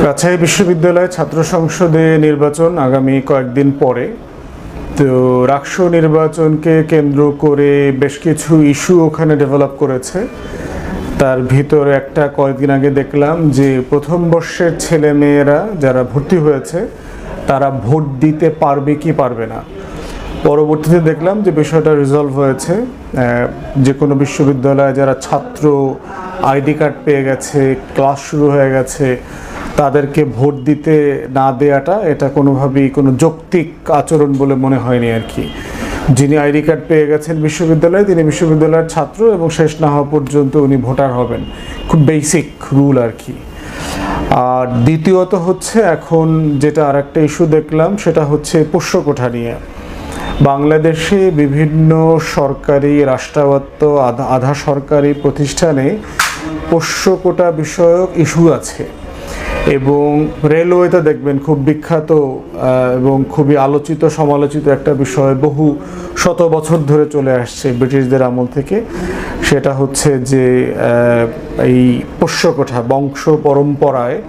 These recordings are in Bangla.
রাজশাহী বিশ্ববিদ্যালয় ছাত্র সংসদে নির্বাচন আগামী কয়েকদিন পরে। তো রাকসু নির্বাচনকে কেন্দ্র করে বেশ কিছু ইস্যু ওখানে ডেভেলপ করেছে। তার ভিতরে একটা কয়েকদিন আগে দেখলাম যে প্রথম বর্ষের ছেলেমেয়েরা যারা ভর্তি হয়েছে তারা ভোট দিতে পারবে কি পারবে না। পরবর্তীতে দেখলাম যে বিষয়টা রিজলভ হয়েছে। যে কোনো বিশ্ববিদ্যালয়ে যারা ছাত্র আইডি কার্ড পেয়ে গেছে, ক্লাস শুরু হয়ে গেছে, তাদেরকে ভোট দিতে না দেওয়াটা এটা কোনোভাবেই কোনো যৌক্তিক আচরণ বলে মনে হয়নি আর কি। যিনি আইডি কার্ড পেয়ে গেছেন বিশ্ববিদ্যালয়ে, তিনি বিশ্ববিদ্যালয়ের ছাত্র এবং শেষ না হওয়া পর্যন্ত উনি ভোটার হবেন। খুব বেসিক রুল আর কি। আর দ্বিতীয়ত হচ্ছে এখন যেটা আর একটা ইস্যু দেখলাম সেটা হচ্ছে পোষ্য কোঠা নিয়ে। বাংলাদেশে বিভিন্ন সরকারি, রাষ্ট্রায়ত্ত, আধা সরকারি প্রতিষ্ঠানে পোষ্য কোটা বিষয়ক ইস্যু আছে এবং রেলওয়েতে দেখবেন খুব বিখ্যাত এবং খুবই আলোচিত সমালোচিত একটা বিষয় বহু শত বছর ধরে চলে আসছে ব্রিটিশদের আমল থেকে। সেটা হচ্ছে যে এই পোষ্য কোঠা বংশ পরম্পরায়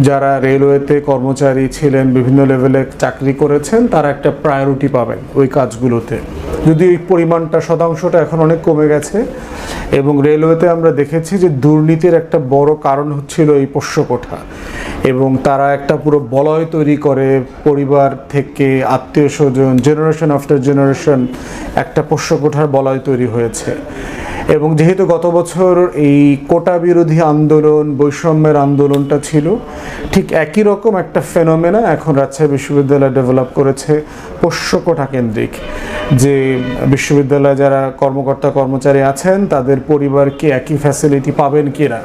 যারা রেলওয়েতে কর্মচারী ছিলেন, বিভিন্ন লেভেলে চাকরি করেছেন, তারা একটা প্রায়োরিটি পাবেন ওই কাজগুলোতে। যদি এই পরিমাণটা শতাংশটা এখন অনেক কমে গেছে এবং রেলওয়েতে আমরা দেখেছি যে দুর্নীতির একটা বড় কারণ হচ্ছিল এই পোষ্য কোঠা এবং তারা একটা পুরো বলয় তৈরি করে পরিবার থেকে আত্মীয় স্বজন, জেনারেশন আফটার জেনারেশন একটা পোষ্য কোঠার বলয় তৈরি হয়েছে। এবং যেহেতু গত বছর এই কোটা বিরোধী আন্দোলন, বৈষম্যের আন্দোলনটা ছিল, ঠিক একই রকম একটা ফেনোমেনা এখন রাজশাহী বিশ্ববিদ্যালয় ডেভেলপ করেছে পোষ্য কোঠা কেন্দ্রিক। যে বিশ্ববিদ্যালয়ে যারা কর্মকর্তা কর্মচারী আছেন তাদের পরিবারকে একই ফ্যাসিলিটি পাবেন কিনা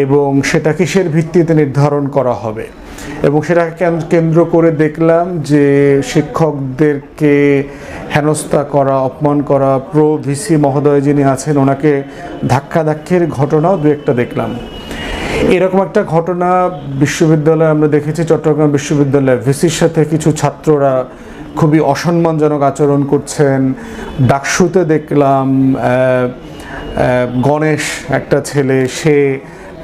এবং সেটা কিসের ভিত্তিতে নির্ধারণ করা হবে। এবং সেটাকে কেন্দ্র করে দেখলাম যে শিক্ষকদেরকে হেনস্থা করা, অপমান করা, প্রো ভিসি মহোদয় যিনি আছেন ওনাকে ধাক্কাধাক্কির ঘটনাও দু একটা দেখলাম। এরকম একটা ঘটনা বিশ্ববিদ্যালয়ে আমরা দেখেছি, চট্টগ্রাম বিশ্ববিদ্যালয়ে ভিসির সাথে কিছু ছাত্ররা খুবই অসম্মানজনক আচরণ করছেন। ডাকসুতে দেখলাম গণেশ একটা ছেলে, সে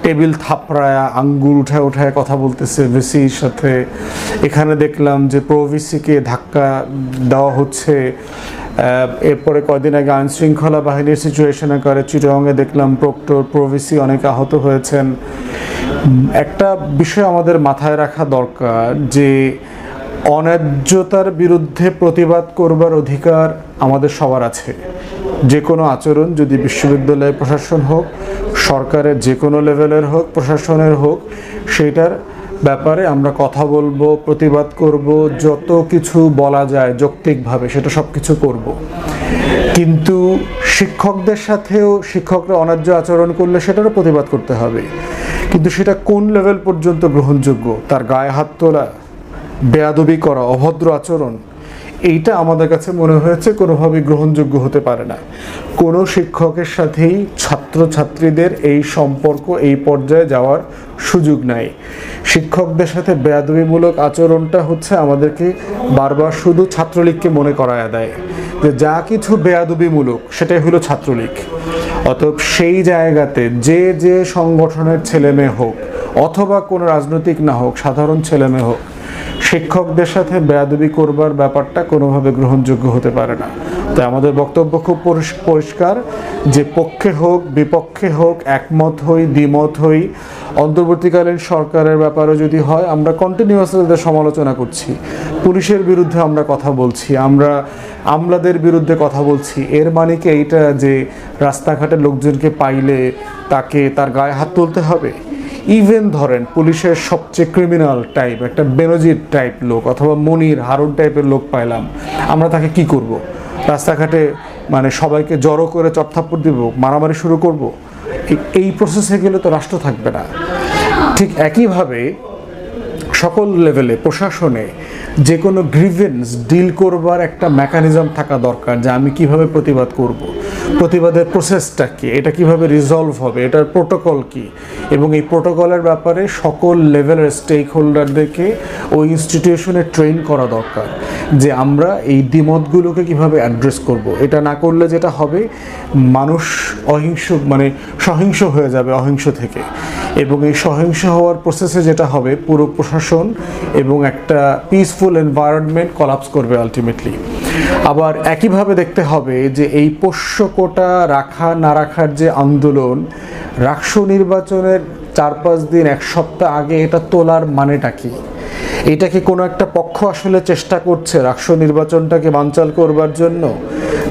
টেবিল থাপড়ায় আঙ্গুল উঠায় উঠায় কথা বলতেছে ভিসির সাথে। এখানে দেখলাম যে প্রভিসিকে ধাক্কা দেওয়া হচ্ছে। এরপরে কয়েকদিন আগে আইন শৃঙ্খলা বাহিনীর সিচুয়েশনে করে চিটাগংয়ে দেখলাম প্রক্টর, প্রভিসি অনেকে আহত হয়েছেন। একটা বিষয় আমাদের মাথায় রাখা দরকার যে অন্যায্যতার বিরুদ্ধে প্রতিবাদ করবার অধিকার আমাদের সবার আছে। যে কোনো আচরণ, যদি বিশ্ববিদ্যালয় প্রশাসন হোক, সরকারের যে কোনো লেভেলের হোক, প্রশাসনের হোক, সেইটার ব্যাপারে আমরা কথা বলবো, প্রতিবাদ করব, যত কিছু বলা যায় যৌক্তিকভাবে সেটা সব কিছু করব। কিন্তু শিক্ষকদের সাথেও শিক্ষকরা অন্যায্য আচরণ করলে সেটারও প্রতিবাদ করতে হবে। কিন্তু সেটা কোন লেভেল পর্যন্ত গ্রহণযোগ্য? তার গায়ে হাত তোলা, বেয়াদবি করা, অভদ্র আচরণ, এইটা আমাদের কাছে মনে হয়েছে কোনোভাবেই গ্রহণযোগ্য হতে পারে না। কোনো শিক্ষকের সাথেই ছাত্রছাত্রীদের এই সম্পর্ক এই পর্যায়ে যাওয়ার সুযোগ নাই। শিক্ষকদের সাথে বেয়াদবিমূলক আচরণটা হচ্ছে আমাদেরকে বারবার শুধু ছাত্রলীগকে মনে করায় দেয় যে যা কিছু বেয়াদবিমূলক সেটাই হলো ছাত্রলীগ। অতএব সেই জায়গাতে যে যে সংগঠনের ছেলেমেয়ে হোক অথবা কোনো রাজনৈতিক না হোক, সাধারণ ছেলেমেয়ে হোক, শিক্ষকদের সাথে বেয়াদবি করবার ব্যাপারটা কোনোভাবে গ্রহণযোগ্য হতে পারে না। তাই আমাদের বক্তব্য খুব পরিষ্কার যে পক্ষে হোক বিপক্ষে হোক, একমত হই দ্বিমত হই, অন্তর্বর্তীকালীন সরকারের ব্যাপারে যদি হয় আমরা কন্টিনিউয়াসলি তাদের সমালোচনা করছি, পুলিশের বিরুদ্ধে আমরা কথা বলছি, আমরা আমলাদের বিরুদ্ধে কথা বলছি। এর মানে কি এইটা যে রাস্তাঘাটে লোকজনকে পাইলে তাকে তার গায়ে হাত তুলতে হবে? ইভেন ধরেন পুলিশের সবচেয়ে ক্রিমিনাল টাইপ একটা বেনজির টাইপ লোক অথবা মনির হারুন টাইপের লোক পাইলাম, আমরা তাকে কি করব? রাস্তাঘাটে মানে সবাইকে জড়ো করে চটথাপ্পড় দিব, মারামারি শুরু করব? এই প্রসেসে গেলে তো রাষ্ট্র থাকবে না। ঠিক একইভাবে সকল লেভেলে প্রশাসনে যে কোনো গ্রিভেন্স ডিল করবার একটা মেকানিজম থাকা দরকার, যে আমি কিভাবে প্রতিবাদ করব, প্রতিবাদের প্রসেসটা কি, এটা কিভাবে রিজলভ হবে, এটার প্রোটোকল কি, এবং এই প্রোটোকলের ব্যাপারে সকল লেভেলের স্টেক হোল্ডারদেরকে ওই ইনস্টিটিউশনে ট্রেন করা দরকার, যে আমরা এই দ্বিমতগুলোকে কিভাবে অ্যাড্রেস করব। এটা না করলে যেটা হবে, মানুষ সহিংস হয়ে যাবে অহিংস থেকে, এবং এই সহিংস হওয়ার প্রসেসে যেটা হবে, পুরো প্রশাসন এবং একটা পিসফুল এনভায়রনমেন্ট কলাপস করবে আলটিমেটলি। আবার একইভাবে দেখতে হবে যে এই পোষ্য কোটা রাখা না রাখার যে আন্দোলন, রাষ্ট্র নির্বাচনের 4-5 দিন 1 সপ্তাহ আগে এটা তোলার মানেটা কি? এটা কি কোনো একটা পক্ষ আসলে চেষ্টা করছে রাষ্ট্র নির্বাচনটাকে বানচাল করবার জন্য,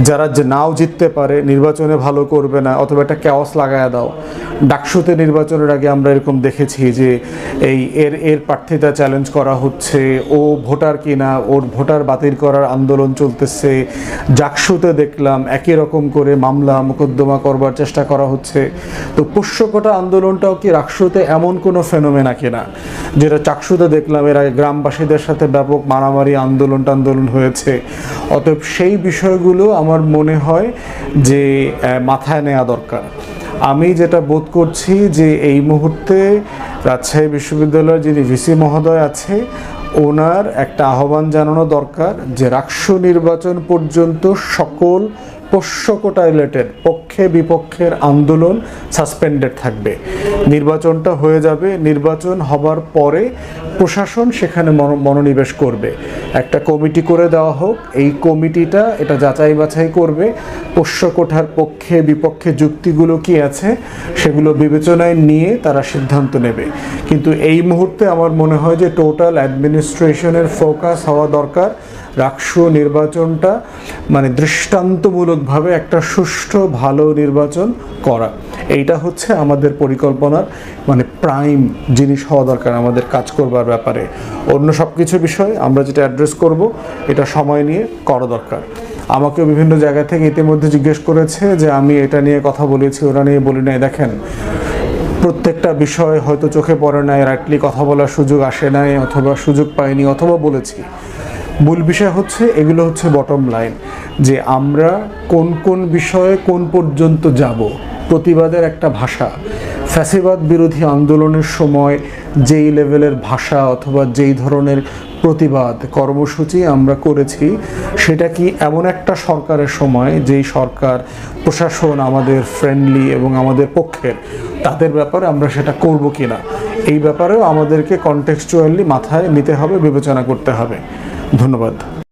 যারা যে নাও জিততে পারে, নির্বাচনে ভালো করবে না, অথবা একটা ক্যাওস লাগায় দাও? ডাকসুতে নির্বাচনের আগে আমরা এরকম দেখেছি যে এর প্রার্থিতা চ্যালেঞ্জ করা হচ্ছে, ও ভোটার কিনা, ওর ভোটার বাতিল করার আন্দোলন চলতেছে। জাকসুতে দেখলাম একই রকম করে মামলা মোকদ্দমা করবার চেষ্টা করা হচ্ছে। তো পোষ্যকোটা আন্দোলনটাও কি রাকসুতে এমন কোনো ফেনোমেনা কিনা, যেটা চাকসুতে দেখলাম এর আগে গ্রামবাসীদের সাথে ব্যাপক মারামারি আন্দোলন হয়েছে? অতএব সেই বিষয়গুলো আমার মনে হয় যে মাথায় নেওয়া দরকার। আমি যেটা বোধ করছি যে এই মুহূর্তে রাজশাহী বিশ্ববিদ্যালয়ের যিনি ভিসি মহোদয় আছে, ওনার একটা আহ্বান জানানো দরকার যে রাষ্ট্র নির্বাচন পর্যন্ত সকল পোষ্যকোটা রিলেটেড পক্ষে বিপক্ষের আন্দোলন সাসপেন্ডেড থাকবে। নির্বাচনটা হয়ে যাবে, নির্বাচন হবার পরে প্রশাসন সেখানে মনোনিবেশ করবে, একটা কমিটি করে দেওয়া হোক। এই কমিটিটা এটা যাচাই বাছাই করবে, পোষ্যকোঠার পক্ষে বিপক্ষে যুক্তিগুলো কি আছে সেগুলো বিবেচনায় নিয়ে তারা সিদ্ধান্ত নেবে। কিন্তু এই মুহূর্তে আমার মনে হয় যে টোটাল অ্যাডমিনিস্ট্রেশনের ফোকাস হওয়া দরকার রাষ্ট্র নির্বাচনটা দৃষ্টান্তমূলকভাবে একটা সুষ্ঠু ভালো নির্বাচন করা। এইটা হচ্ছে আমাদের পরিকল্পনার প্রাইম জিনিস হওয়া দরকার আমাদের কাজ করবার ব্যাপারে। অন্য সব কিছু বিষয় আমরা যেটা অ্যাড্রেস করব, এটা সময় নিয়ে করা দরকার। আমাকে বিভিন্ন জায়গা থেকে ইতিমধ্যে জিজ্ঞেস করেছে যে আমি এটা নিয়ে কথা বলেছি, ওরা নিয়ে বলি নাই। দেখেন, প্রত্যেকটা বিষয় হয়তো চোখে পড়ে নাই, রাইটলি কথা বলার সুযোগ আসে নাই, অথবা সুযোগ পাইনি, অথবা বলেছি। মূল বিষয় হচ্ছে এগুলো হচ্ছে বটম লাইন, যে আমরা কোন কোন বিষয়ে কোন পর্যন্ত যাব। প্রতিবাদের একটা ভাষা, ফ্যাসিবাদ বিরোধী আন্দোলনের সময় যেই লেভেলের ভাষা অথবা যেই ধরনের প্রতিবাদ কর্মসূচি আমরা করেছি, সেটা কি এমন একটা সরকারের সময় যেই সরকার প্রশাসন আমাদের ফ্রেন্ডলি এবং আমাদের পক্ষের, তাদের ব্যাপারে আমরা সেটা করব কিনা, এই ব্যাপারেও আমাদেরকে কনটেক্সচুয়ালি মাথায় নিতে হবে, বিবেচনা করতে হবে। ধন্যবাদ।